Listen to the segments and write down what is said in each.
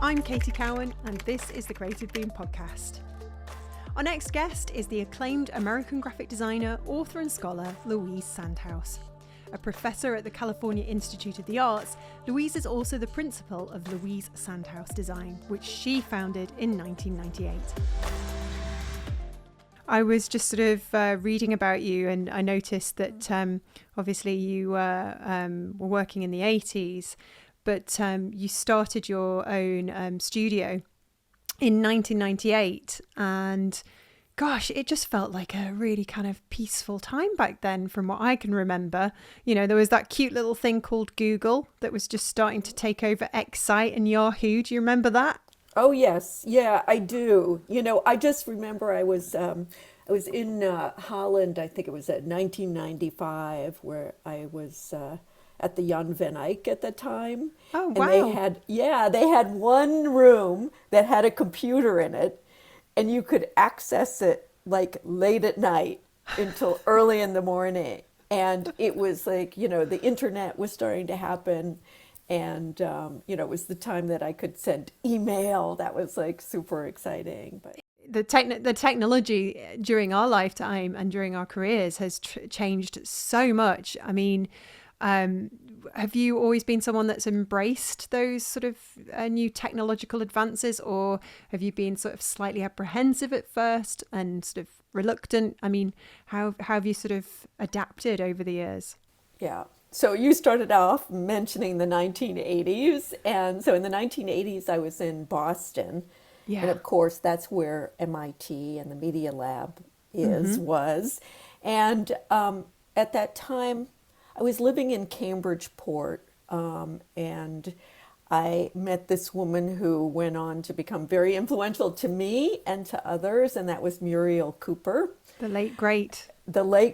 I'm Katy Cowan, and this is the Creative Boom Podcast. Our next guest is the acclaimed American graphic designer, author and scholar, Louise Sandhaus. A professor at the California Institute of the Arts, Louise is also the principal of Louise Sandhaus Design, which she founded in 1998. I was just sort of reading about you, and I noticed that obviously you were working in the 80s, but you started your own studio in 1998, and gosh, it just felt like a really kind of peaceful time back then from what I can remember. You know, there was that cute little thing called Google that was just starting to take over Excite and Yahoo. Do you remember that? Oh yes, yeah, I do. You know, I just remember I was in Holland. I think it was at 1995, where I was at the Jan van Eyck at the time. Oh, and wow. they had one room that had a computer in it, and you could access it like late at night until early in the morning. And it was like, you know, the internet was starting to happen. And, you know, it was the time that I could send email. That was like super exciting. But The technology during our lifetime and during our careers has changed so much. I mean, have you always been someone that's embraced those sort of new technological advances, or have you been sort of slightly apprehensive at first and sort of reluctant? I mean, how have you sort of adapted over the years? yeah. So you started off mentioning the 1980s. And so in the 1980s, I was in Boston. Yeah. And of course, that's where MIT and the Media Lab was. And at that time, I was living in Cambridgeport, and I met this woman who went on to become very influential to me and to others, and that was Muriel Cooper. The late,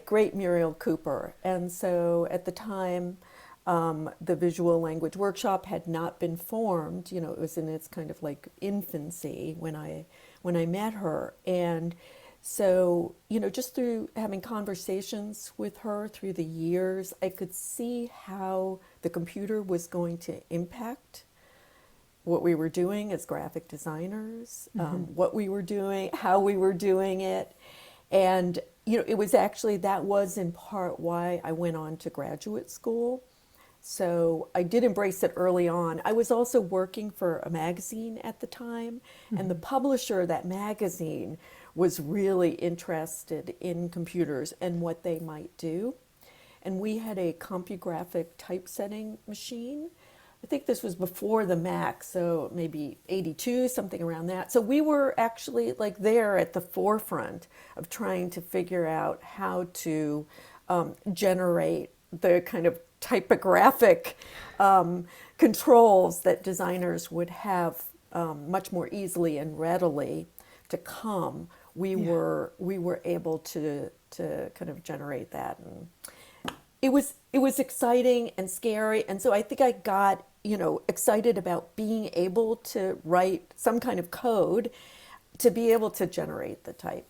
great Muriel Cooper. And so at the time, the visual language workshop had not been formed. You know, it was in its kind of like infancy when I met her. And so, you know, just through having conversations with her through the years, I could see how the computer was going to impact what we were doing as graphic designers, what we were doing, how we were doing it. And, you know, it was actually, that was in part why I went on to graduate school. So I did embrace it early on. I was also working for a magazine at the time, and the publisher of that magazine was really interested in computers and what they might do. And we had a CompuGraphic typesetting machine. I think this was before the Mac, so maybe 82, something around that. So we were actually like there at the forefront of trying to figure out how to generate the kind of typographic controls that designers would have much more easily and readily to come. We were able to kind of generate that, and it was exciting and scary. And so I think I got, you know, excited about being able to write some kind of code to be able to generate the type.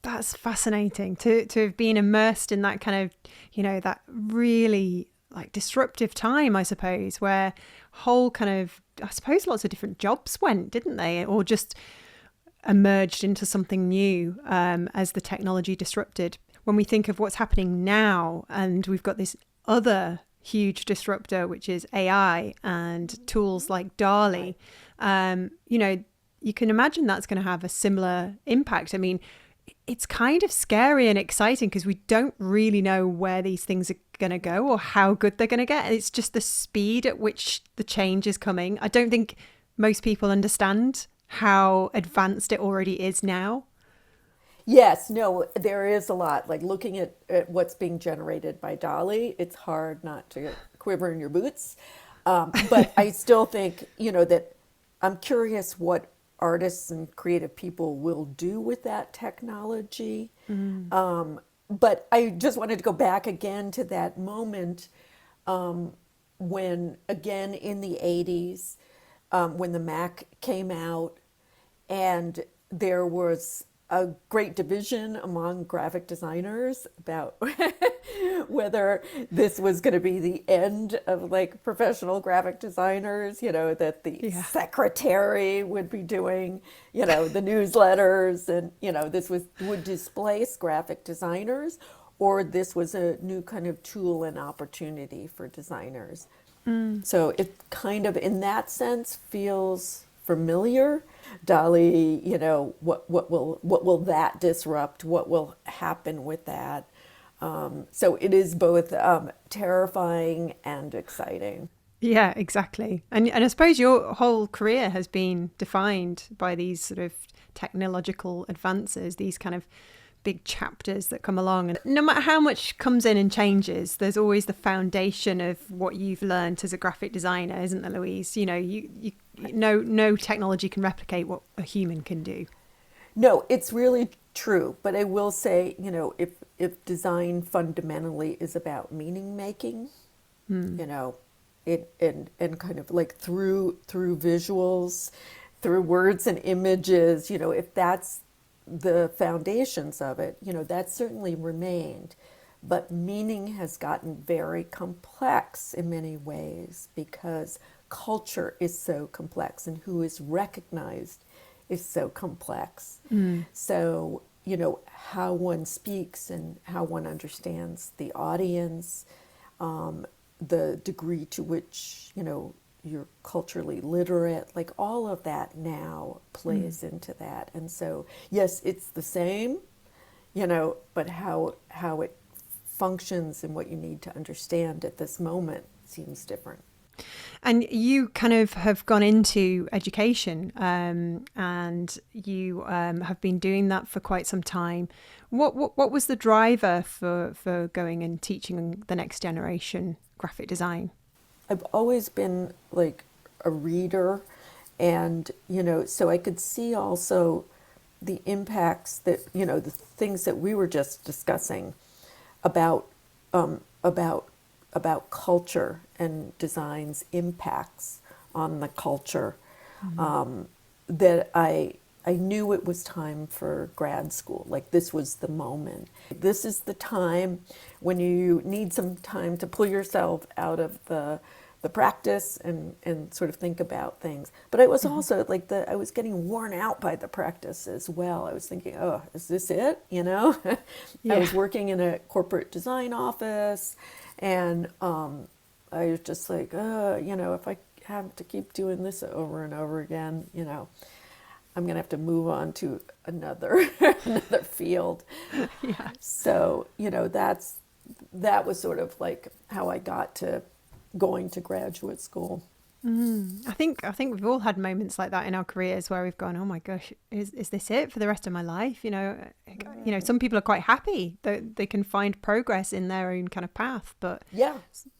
That's fascinating to have been immersed in that kind of, you know, that really like disruptive time, I suppose, where whole kind of, I suppose lots of different jobs went, didn't they? Or just emerged into something new as the technology disrupted. When we think of what's happening now, and we've got this other huge disruptor, which is AI and tools like DALL-E, you know, you can imagine that's going to have a similar impact. I mean, it's kind of scary and exciting because we don't really know where these things are going to go or how good they're going to get. It's just the speed at which the change is coming. I don't think most people understand how advanced it already is now. Yes, no, there is a lot. Like looking at what's being generated by DALL-E, it's hard not to quiver in your boots. But I still think, you know, that I'm curious what artists and creative people will do with that technology. But I just wanted to go back again to that moment when, again, in the 80s, when the Mac came out, and there was a great division among graphic designers about whether this was going to be the end of like professional graphic designers, that the secretary would be doing, the newsletters, and, this would displace graphic designers, or this was a new kind of tool and opportunity for designers. So it kind of, in that sense, feels familiar. Dolly, what will that disrupt? What will happen with that? So it is both terrifying and exciting. Yeah, exactly. And I suppose your whole career has been defined by these sort of technological advances, these kind of big chapters that come along. And no matter how much comes in and changes, there's always the foundation of what you've learned as a graphic designer, isn't there, Louise? No technology can replicate what a human can do. No, it's really true. But I will say, if design fundamentally is about meaning making, it and kind of like through visuals, through words and images, if that's the foundations of it, that certainly remained. But meaning has gotten very complex in many ways because culture is so complex and who is recognized is so complex. So, how one speaks and how one understands the audience, the degree to which, you're culturally literate, like all of that now plays into that. And so, yes, it's the same, but how it functions and what you need to understand at this moment seems different. And you kind of have gone into education, and you have been doing that for quite some time. What was the driver for going and teaching the next generation graphic design? I've always been like a reader, and so I could see also the impacts that the things that we were just discussing about culture and design's impacts on the culture. That I knew it was time for grad school. Like this was the moment. This is the time when you need some time to pull yourself out of the practice and sort of think about things. But I was also like I was getting worn out by the practice as well. I was thinking, oh, is this it? I was working in a corporate design office, and I was just like, if I have to keep doing this over and over again, I'm going to have to move on to another field. Yeah. So, that was sort of like how I got to going to graduate school. I think we've all had moments like that in our careers where we've gone, oh my gosh, is this it for the rest of my life? Some people are quite happy that they can find progress in their own kind of path, but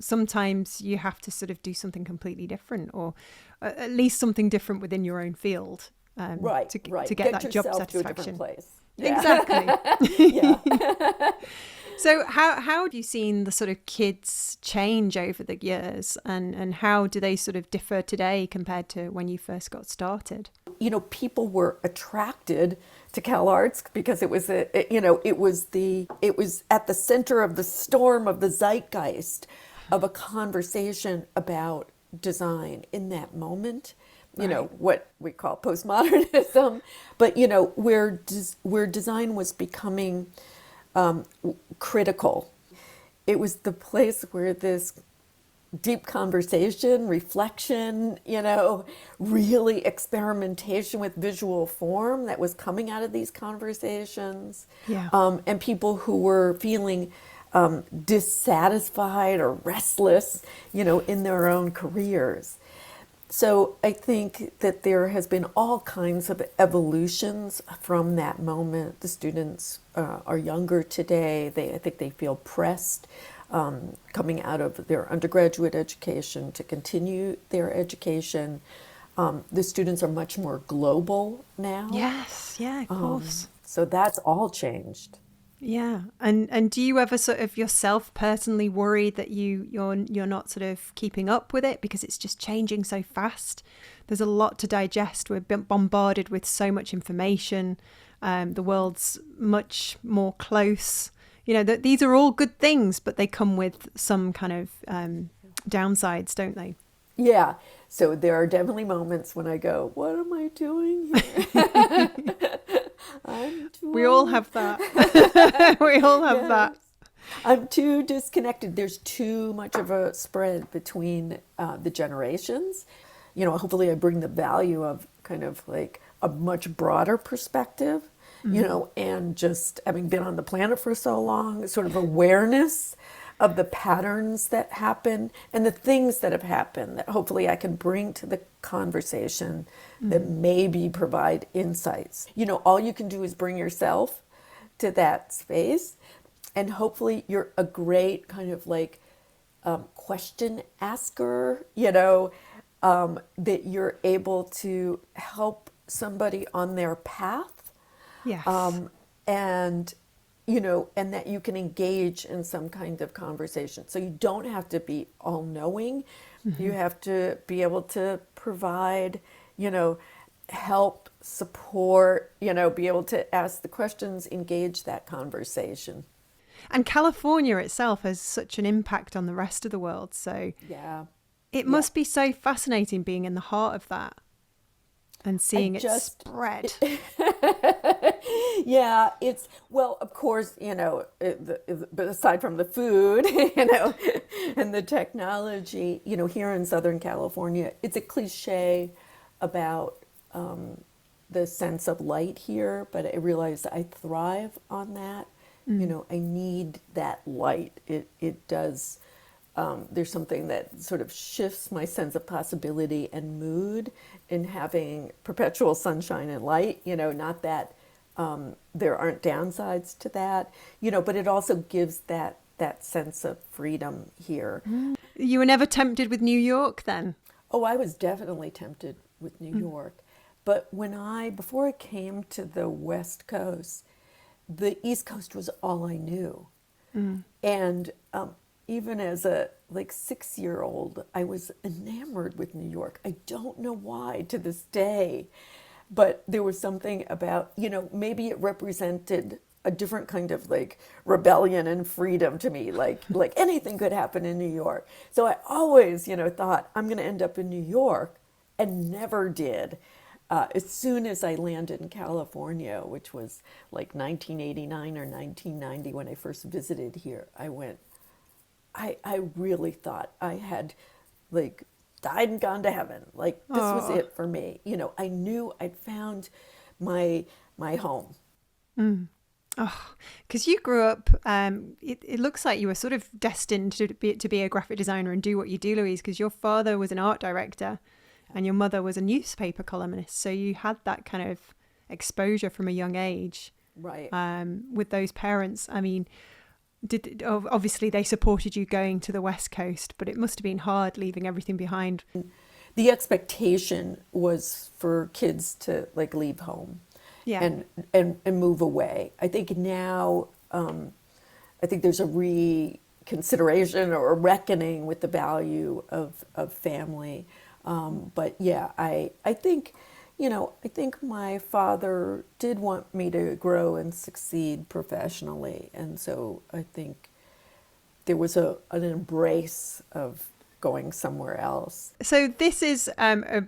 sometimes you have to sort of do something completely different, or at least something different within your own field, to get that job satisfaction. To a different place. Yeah. Exactly. Yeah. So how have you seen the sort of kids change over the years, and how do they sort of differ today compared to when you first got started? People were attracted to CalArts because it was it was at the center of the storm of the zeitgeist of a conversation about design in that moment. What we call postmodernism, but where design was becoming critical. It was the place where this deep conversation, reflection, really experimentation with visual form that was coming out of these conversations. Yeah. And people who were feeling dissatisfied or restless, in their own careers. So I think that there has been all kinds of evolutions from that moment. The students are younger today. I think they feel pressed coming out of their undergraduate education to continue their education. The students are much more global now. Yes, yeah, of course. So that's all changed. Yeah. And do you ever sort of yourself personally worry that you're not sort of keeping up with it because it's just changing so fast? There's a lot to digest. We're bombarded with so much information. The world's much more close. You know, that these are all good things, but they come with some kind of downsides, don't they? Yeah. So there are definitely moments when I go, what am I doing here? I'm We all too, have that. We all have yes. that. I'm too disconnected. There's too much of a spread between the generations. You know, hopefully I bring the value of kind of like a much broader perspective, you Mm. know, and just having been on the planet for so long, sort of awareness of the patterns that happen and the things that have happened that hopefully I can bring to the conversation that Mm. maybe provide insights. You know, all you can do is bring yourself to that space, and hopefully you're a great kind of like question asker, you know, that you're able to help somebody on their path, Yes. and you know, and that you can engage in some kind of conversation. So you don't have to be all knowing. You Hmm. have to be able to provide, you know, help, support, you know, be able to ask the questions, engage that conversation. And California itself has such an impact on the rest of the world. So Yeah. it Yeah. must be so fascinating being in the heart of that and I seeing it just spread. Yeah, it's, well, of course, you know, but aside from the food, you know, and the technology, you know, here in Southern California, it's a cliche about the sense of light here, but I realize I thrive on that. You Mm. know, I need that light. It does. There's something that sort of shifts my sense of possibility and mood in having perpetual sunshine and light. You know, not that there aren't downsides to that. You know, but it also gives that sense of freedom here. You were never tempted with New York then? Oh, I was definitely tempted with New Mm. York. But before I came to the West Coast, the East Coast was all I knew. Mm. And even as a like 6 year old, I was enamored with New York. I don't know why to this day, but there was something about, you know, maybe it represented a different kind of like rebellion and freedom to me. Like anything could happen in New York. So I always, you know, thought I'm going to end up in New York, and never did. As soon as I landed in California, which was like 1989 or 1990 when I first visited here, I really thought I had like died and gone to heaven. Like this was Oh. it for me. You know, I knew I'd found my home. Mm. Oh, because you grew up, it looks like you were sort of destined to be a graphic designer and do what you do, Louise, because your father was an art director and your mother was a newspaper columnist. So you had that kind of exposure from a young age Right. with those parents. I mean, obviously they supported you going to the West Coast, but it must have been hard leaving everything behind. The expectation was for kids to like leave home Yeah. and move away. I think now, I think there's a reconsideration or a reckoning with the value of family. But yeah, I think, you know, I think my father did want me to grow and succeed professionally. And so I think there was an embrace of going somewhere else. So this is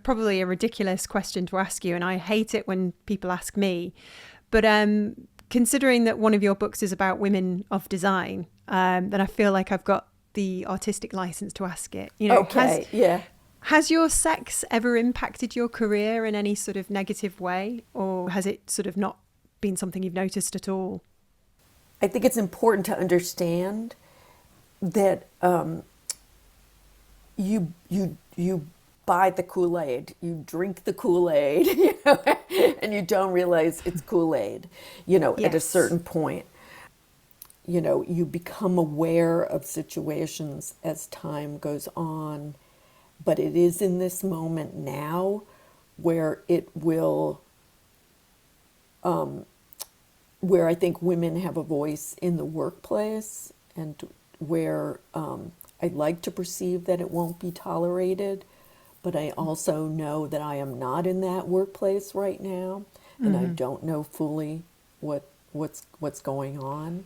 probably a ridiculous question to ask you, and I hate it when people ask me. But considering that one of your books is about women of design, then I feel like I've got the artistic license to ask it. You know, Okay, yeah. has your sex ever impacted your career in any sort of negative way, or has it sort of not been something you've noticed at all? I think it's important to understand that you buy the Kool-Aid, you drink the Kool-Aid, you know, and you don't realize it's Kool-Aid, you know, at a Yes. certain point. You know, you become aware of situations as time goes on, but it is in this moment now where it will where I think women have a voice in the workplace, and where I'd like to perceive that it won't be tolerated, but I also know that I am not in that workplace right now, and I don't know fully what's going on.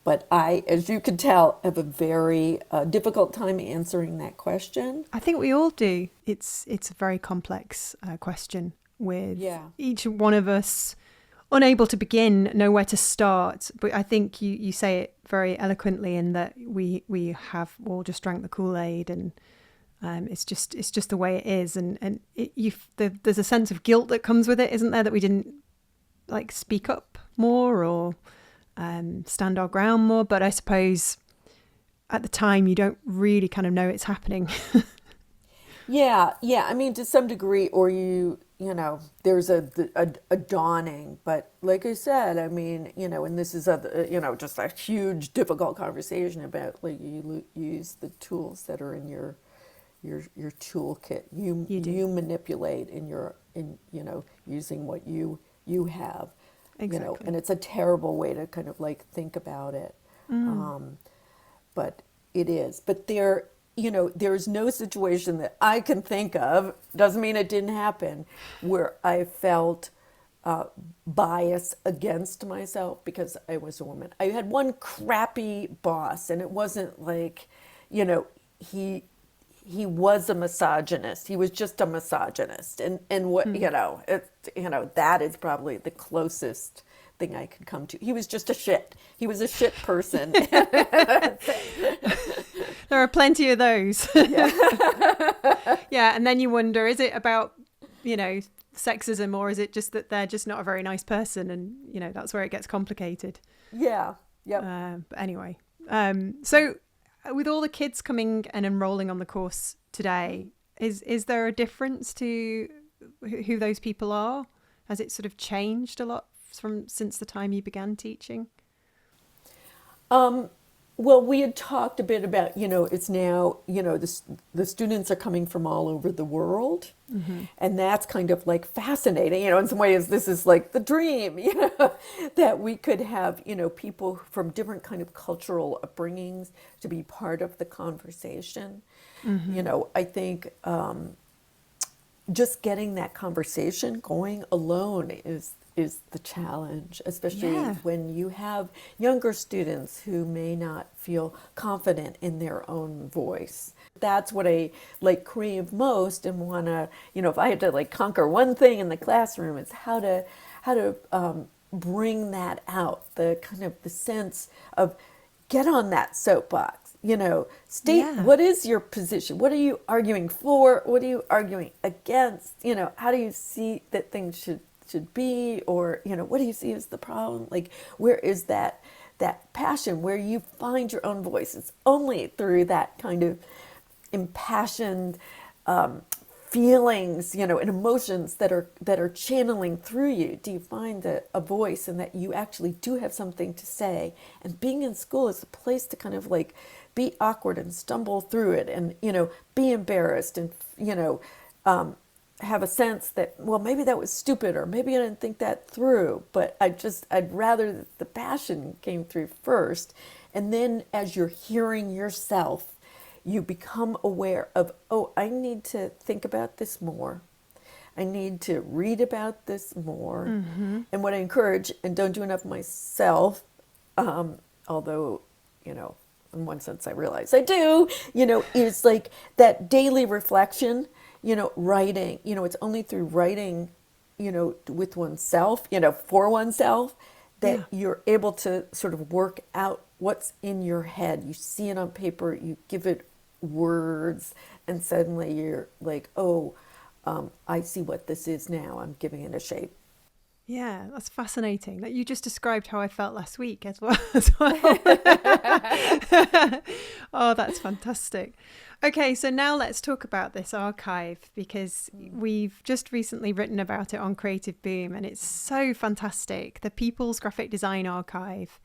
But I, as you can tell, have a very difficult time answering that question. I think we all do. It's a very complex question with each one of us unable to begin, know where to start. But I think you say it very eloquently in that we have all just drank the Kool-Aid, and it's just the way it is. And there's a sense of guilt that comes with it, isn't there? That we didn't like speak up more or stand our ground more. But I suppose at the time you don't really kind of know it's happening. Yeah. I mean, to some degree, or you know, there's a dawning. But like I said, I mean, you know, and this is just a huge, difficult conversation about like you use the tools that are in your toolkit. You manipulate in using what you have. Exactly. And it's a terrible way to kind of like think about it. But it is. But there's no situation that I can think of, doesn't mean it didn't happen, where I felt bias against myself because I was a woman. I had one crappy boss, and it wasn't like, he was a misogynist. He was just a misogynist, and what that is probably the closest thing I could come to. He was just a shit. He was a shit person. There are plenty of those. Yeah, and then you wonder, is it about sexism, or is it just that they're just not a very nice person, and that's where it gets complicated. Yeah. Yep. But anyway, so with all the kids coming and enrolling on the course today, is there a difference to who those people are? Has it sort of changed a lot since the time you began teaching? Well, we had talked a bit about, it's now, the students are coming from all over the world. Mm-hmm. And that's kind of like fascinating. In some ways, this is like the dream, that we could have, people from different kind of cultural upbringings to be part of the conversation. Mm-hmm. I think just getting that conversation going alone is the challenge, especially when you have younger students who may not feel confident in their own voice. That's what I crave most, and want to, if I had to conquer one thing in the classroom, it's how to bring that out, the kind of the sense of get on that soapbox, state what is your position, what are you arguing for, what are you arguing against, how do you see that things should be, or what do you see as the problem? Where is that passion where you find your own voice? It's only through that kind of impassioned feelings, and emotions that are channeling through you. Do you find a voice, and that you actually do have something to say? And being in school is a place to kind of be awkward and stumble through it, and be embarrassed, and have a sense that, well, maybe that was stupid, or maybe I didn't think that through, but I'd rather that the passion came through first. And then as you're hearing yourself, you become aware of, oh, I need to think about this more. I need to read about this more. Mm-hmm. And what I encourage, and don't do enough myself, although, in one sense I realize I do, is that daily reflection. Writing, it's only through writing, with oneself, for oneself, that you're able to sort of work out what's in your head. You see it on paper, you give it words, and suddenly you're like, oh, I see what this is now. I'm giving it a shape. Yeah, that's fascinating. That you just described how I felt last week as well. Oh, that's fantastic. Okay, so now let's talk about this archive, because we've just recently written about it on Creative Boom, and it's so fantastic. The People's Graphic Design Archive.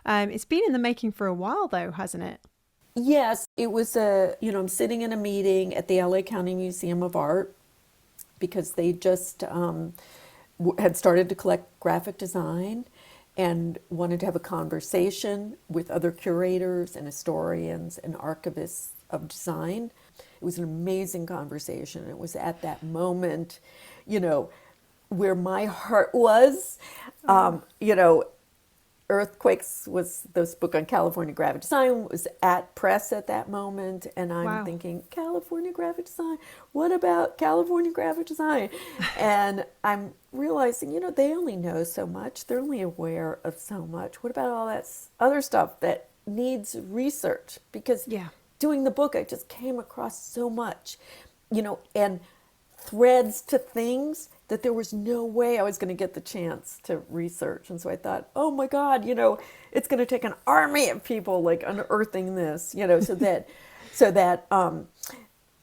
It's been in the making for a while, though, hasn't it? Yes, it was I'm sitting in a meeting at the LA County Museum of Art, because they just had started to collect graphic design, and wanted to have a conversation with other curators and historians and archivists of design. It was an amazing conversation. It was at that moment, you know, where my heart was. You know, Earthquakes was this book on California graphic design was at press at that moment, and I'm Wow. thinking, California graphic design, what about California graphic design? And I'm realizing, you know, they only know so much, they're only aware of so much. What about all that other stuff that needs research? Because Yeah. doing the book, I just came across so much, you know, and threads to things that there was no way I was going to get the chance to research. And so I thought, oh my God, you know, it's going to take an army of people like unearthing this, you know, so that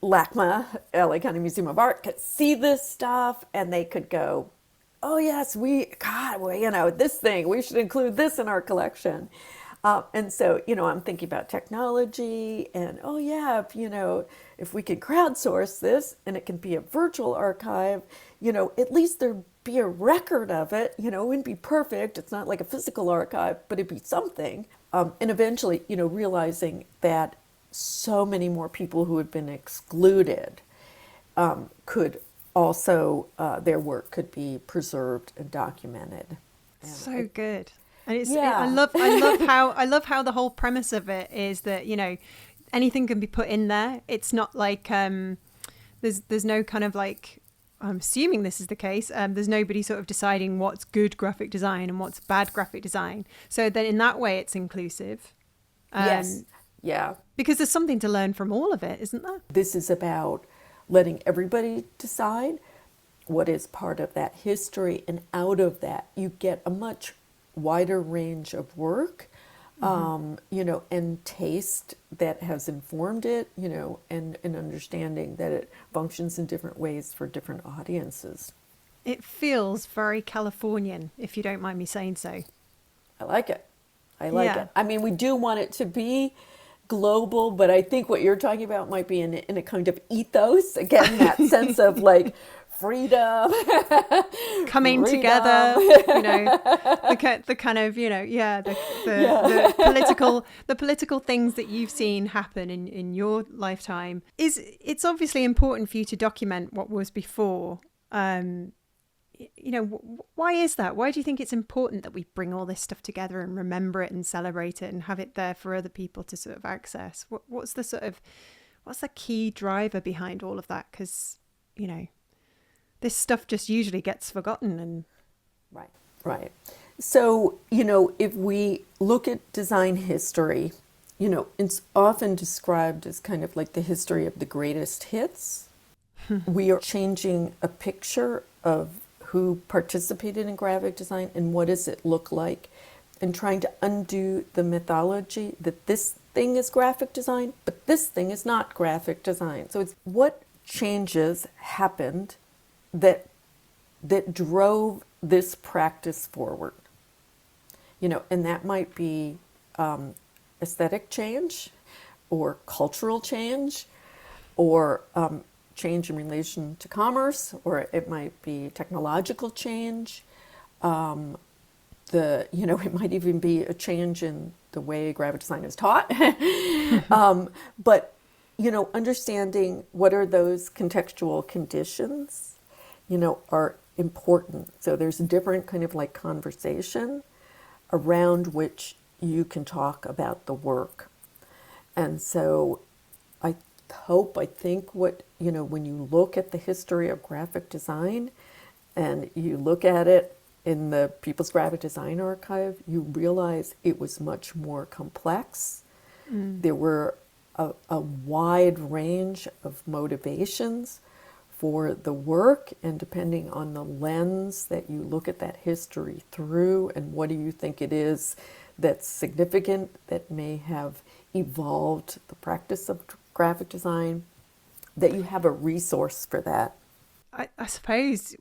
LACMA, LA County Museum of Art, could see this stuff and they could go, oh yes, well, you know, this thing, we should include this in our collection. And so, you know, I'm thinking about technology and, oh yeah, if we could crowdsource this and it can be a virtual archive, you know, at least there'd be a record of it. You know, it wouldn't be perfect. It's not like a physical archive, but it'd be something. And eventually, you know, realizing that so many more people who had been excluded could also, their work could be preserved and documented. And So good. And Yeah. I love how the whole premise of it is that, you know, anything can be put in there. It's not like there's no kind of like, I'm assuming this is the case. There's nobody sort of deciding what's good graphic design and what's bad graphic design. So then in that way it's inclusive. Yes. Yeah. Because there's something to learn from all of it, isn't there? This is about letting everybody decide what is part of that history, and out of that you get a much wider range of work, you know, and taste that has informed it, you know, and understanding that it functions in different ways for different audiences. It feels very Californian, if you don't mind me saying so. I like it. I like Yeah. it. I mean, we do want it to be global, but I think what you're talking about might be in a kind of ethos. Again, that sense of like freedom, Coming freedom. together, you know, the kind of, you know, the political things that you've seen happen in your lifetime. It's obviously important for you to document what was before. You know, why is that? Why do you think it's important that we bring all this stuff together and remember it and celebrate it and have it there for other people to sort of access? What's the key driver behind all of that? Because, you know, this stuff just usually gets forgotten. And Right. So, you know, if we look at design history, you know, it's often described as kind of like the history of the greatest hits. We are changing a picture of who participated in graphic design and what does it look like, and trying to undo the mythology that this thing is graphic design, but this thing is not graphic design. So it's what changes happened that drove this practice forward, you know, and that might be aesthetic change or cultural change or change in relation to commerce, or it might be technological change. It might even be a change in the way graphic design is taught. But, you know, understanding what are those contextual conditions, you know, are important. So there's a different kind of like conversation around which you can talk about the work. And so I think what, you know, when you look at the history of graphic design and you look at it in the People's Graphic Design Archive, you realize it was much more complex. There were a wide range of motivations for the work, and depending on the lens that you look at that history through and what do you think it is that's significant, that may have evolved the practice of graphic design, that you have a resource for that. I suppose,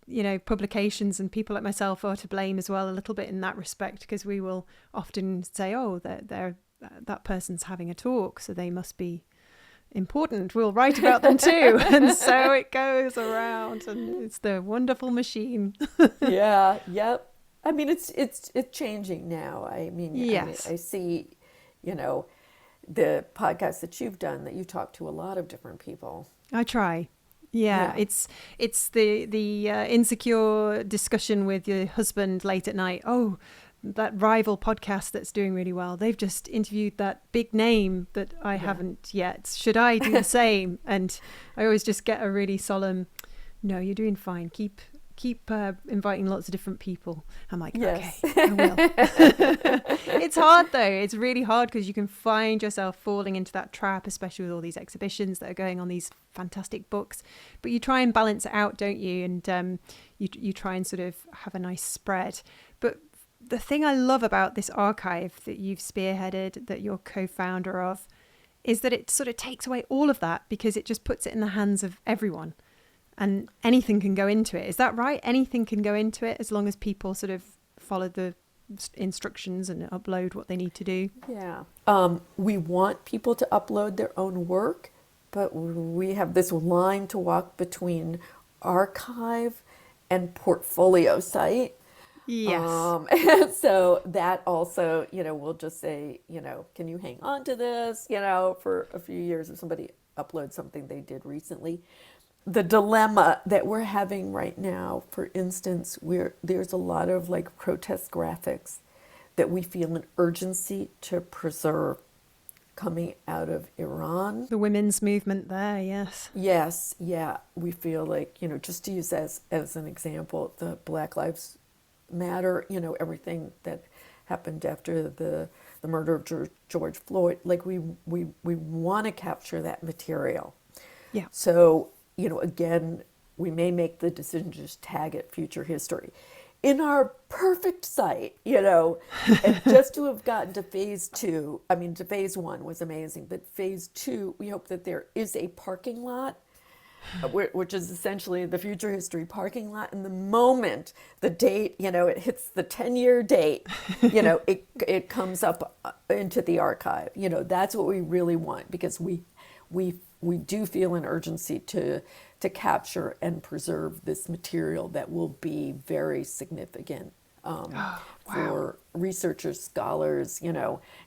you know, publications and people like myself are to blame as well a little bit in that respect, because we will often say, oh, that person's having a talk, so they must be important. We'll write about them too. And so it goes around, and it's the wonderful machine. Yeah, yep. I mean, it's changing now. Yes, I see, you know, the podcast that you've done, that you talk to a lot of different people. I try. Yeah, Yeah. it's the insecure discussion with your husband late at night. Oh, that rival podcast that's doing really well. They've just interviewed that big name that I Yeah. haven't yet. Should I do the same? And I always just get a really solemn, no, you're doing fine. Keep inviting lots of different people. I'm like, okay, Yes. I will. It's hard though. It's really hard because you can find yourself falling into that trap, especially with all these exhibitions that are going on, these fantastic books. But you try and balance it out, don't you? And you try and sort of have a nice spread. But the thing I love about this archive that you've spearheaded, that you're co-founder of, is that it sort of takes away all of that because it just puts it in the hands of everyone. And anything can go into it. Is that right? Anything can go into it as long as people sort of follow the instructions and upload what they need to do. Yeah. We want people to upload their own work, but we have this line to walk between archive and portfolio site. Yes. And so that also, we'll just say, can you hang on to this, for a few years if somebody uploads something they did recently. The dilemma that we're having right now, for instance, there's a lot of like protest graphics that we feel an urgency to preserve coming out of Iran. The women's movement there, yes. Yes, yeah, we feel like, just to use as an example, the Black Lives Matter, everything that happened after the murder of George Floyd, like we want to capture that material. Yeah. So, again, we may make the decision to just tag it future history. In our perfect site, and just to have gotten to phase 2, to phase 1 was amazing, but phase 2, we hope that there is a parking lot, which is essentially the future history parking lot. And the moment the date, it hits the 10-year date, it comes up into the archive. That's what we really want, because we do feel an urgency to capture and preserve this material that will be very significant for researchers, scholars,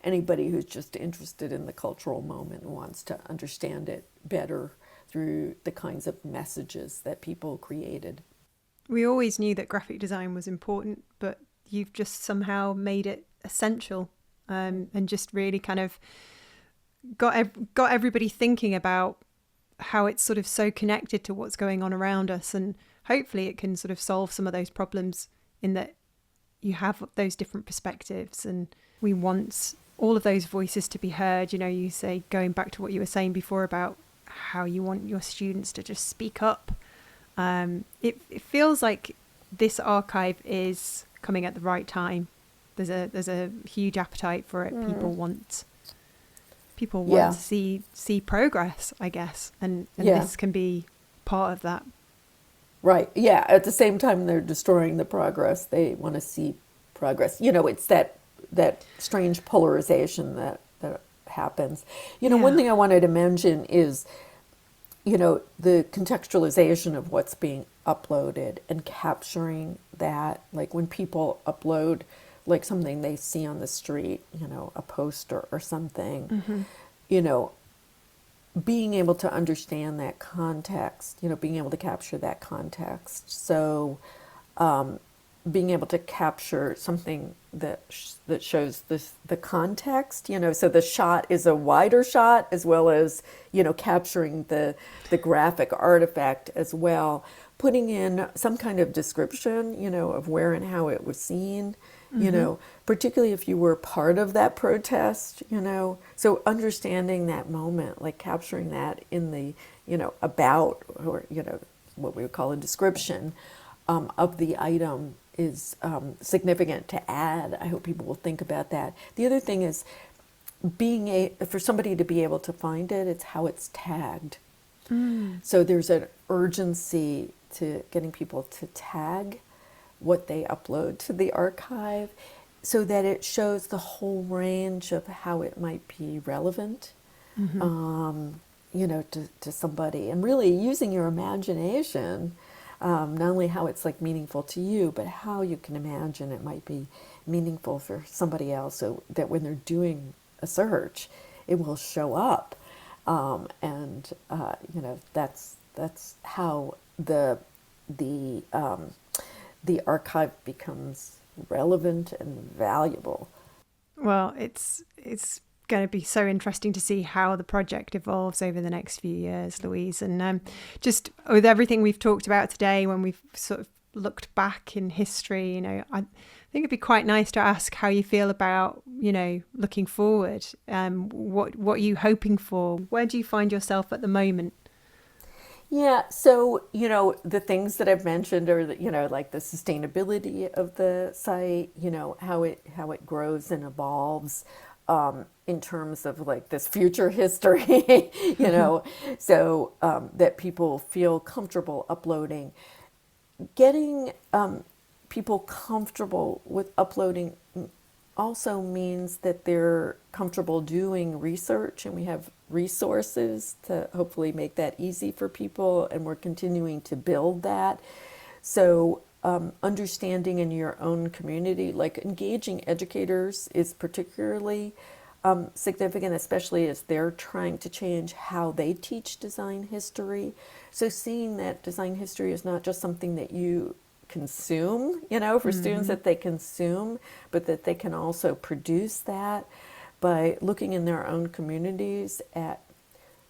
anybody who's just interested in the cultural moment and wants to understand it better through the kinds of messages that people created. We always knew that graphic design was important, but you've just somehow made it essential, and just really kind of got everybody thinking about how it's sort of so connected to what's going on around us, and hopefully it can sort of solve some of those problems in that you have those different perspectives, and we want all of those voices to be heard. You say, going back to what you were saying before about how you want your students to just speak up. It feels like this archive is coming at the right time. There's a huge appetite for it. People want to see progress, I guess, and this can be part of that. Right. Yeah. At the same time, they're destroying the progress. They want to see progress. It's that strange polarization that happens. One thing I wanted to mention is, the contextualization of what's being uploaded and capturing that. Like when people upload like something they see on the street, a poster or something, being able to understand that context, being able to capture that context. So being able to capture something that shows the context, so the shot is a wider shot, as well as, capturing the graphic artifact as well, putting in some kind of description, of where and how it was seen, particularly if you were part of that protest, so understanding that moment, like capturing that in the, about, or, what we would call a description of the item is significant to add. I hope people will think about that. The other thing is for somebody to be able to find it, it's how it's tagged. So there's an urgency to getting people to tag what they upload to the archive so that it shows the whole range of how it might be relevant, to somebody. And really using your imagination Not only how it's like meaningful to you, but how you can imagine it might be meaningful for somebody else, so that when they're doing a search, it will show up. That's how the archive becomes relevant and valuable. Well, it's going to be so interesting to see how the project evolves over the next few years, Louise. And just with everything we've talked about today, when we've sort of looked back in history, I think it'd be quite nice to ask how you feel about, looking forward. What are you hoping for? Where do you find yourself at the moment? Yeah, so, the things that I've mentioned are, like the sustainability of the site, how it grows and evolves, in terms of like this future history, so that people feel comfortable uploading. Getting people comfortable with uploading also means that they're comfortable doing research, and we have resources to hopefully make that easy for people, and we're continuing to build that. So understanding in your own community, like engaging educators is particularly significant, especially as they're trying to change how they teach design history. So seeing that design history is not just something that you consume, for students that they consume, but that they can also produce that by looking in their own communities at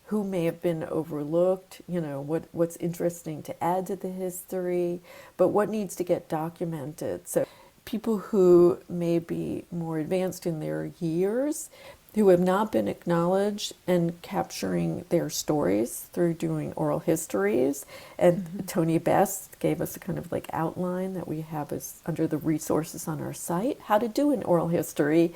who may have been overlooked, what's interesting to add to the history, but what needs to get documented. So people who may be more advanced in their years, who have not been acknowledged, and capturing their stories through doing oral histories. And Tony Best gave us a kind of like outline that we have as under the resources on our site, how to do an oral history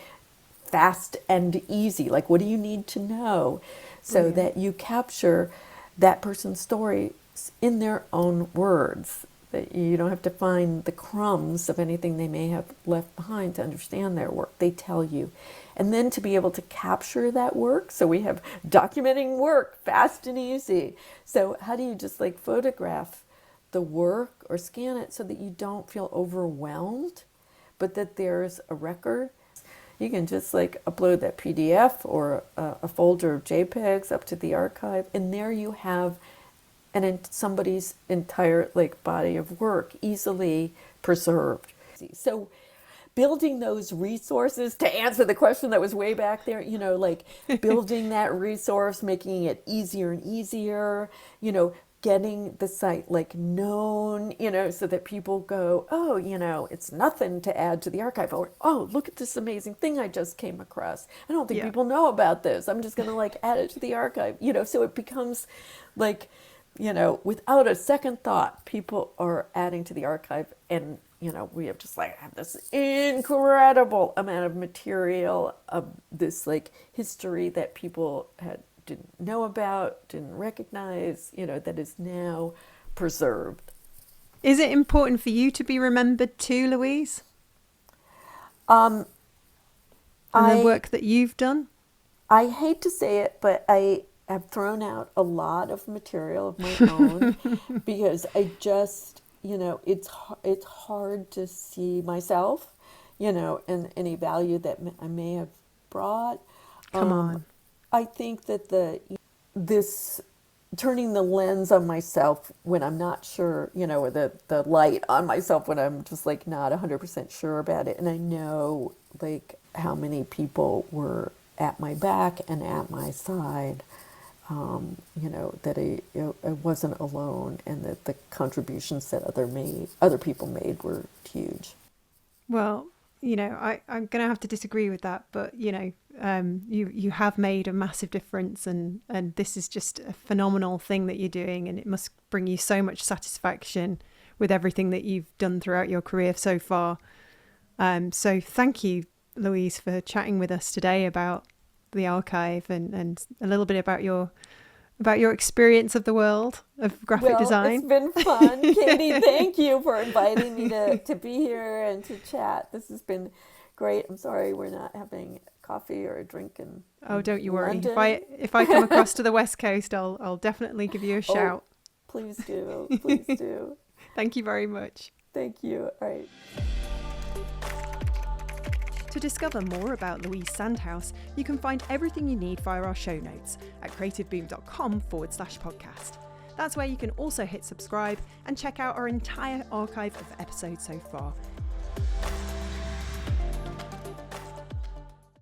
fast and easy. Like, what do you need to know so that you capture that person's story in their own words, that you don't have to find the crumbs of anything they may have left behind to understand their work. They tell you. And then to be able to capture that work. So we have documenting work, fast and easy. So how do you just like photograph the work or scan it so that you don't feel overwhelmed, but that there's a record? You can just like upload that PDF or a folder of JPEGs up to the archive, and there you have somebody's entire like body of work easily preserved. So building those resources to answer the question that was way back there, like building that resource, making it easier and easier, getting the site like known, so that people go, oh, it's nothing to add to the archive, or, oh, look at this amazing thing I just came across. I don't think people know about this. I'm just going to like add it to the archive, so it becomes like, without a second thought, people are adding to the archive, and we have just like have this incredible amount of material of this like history that people didn't know about, didn't recognize, that is now preserved. Is it important for you to be remembered too, Louise? And the work that you've done? I hate to say it, but I have thrown out a lot of material of my own because I just, it's hard to see myself, and any value that I may have brought. Come on. I think that this turning the lens on myself when I'm not sure, or the light on myself when I'm just like not 100% sure about it. And I know like how many people were at my back and at my side, that I wasn't alone, and that the contributions that other people made were huge. Well, I'm going to have to disagree with that, but you have made a massive difference, and this is just a phenomenal thing that you're doing, and it must bring you so much satisfaction with everything that you've done throughout your career so far. So thank you, Louise, for chatting with us today about the archive and a little bit about your experience of the world of graphic design. It's been fun. Katie, thank you for inviting me to be here and to chat. This has been great. I'm sorry we're not having coffee or a drink in don't you worry. London. If I come across to the West Coast, I'll definitely give you a shout. Please do. Please do. Thank you very much. Thank you. All right. To discover more about Louise Sandhaus, you can find everything you need via our show notes at creativeboom.com/podcast. That's where you can also hit subscribe and check out our entire archive of episodes so far,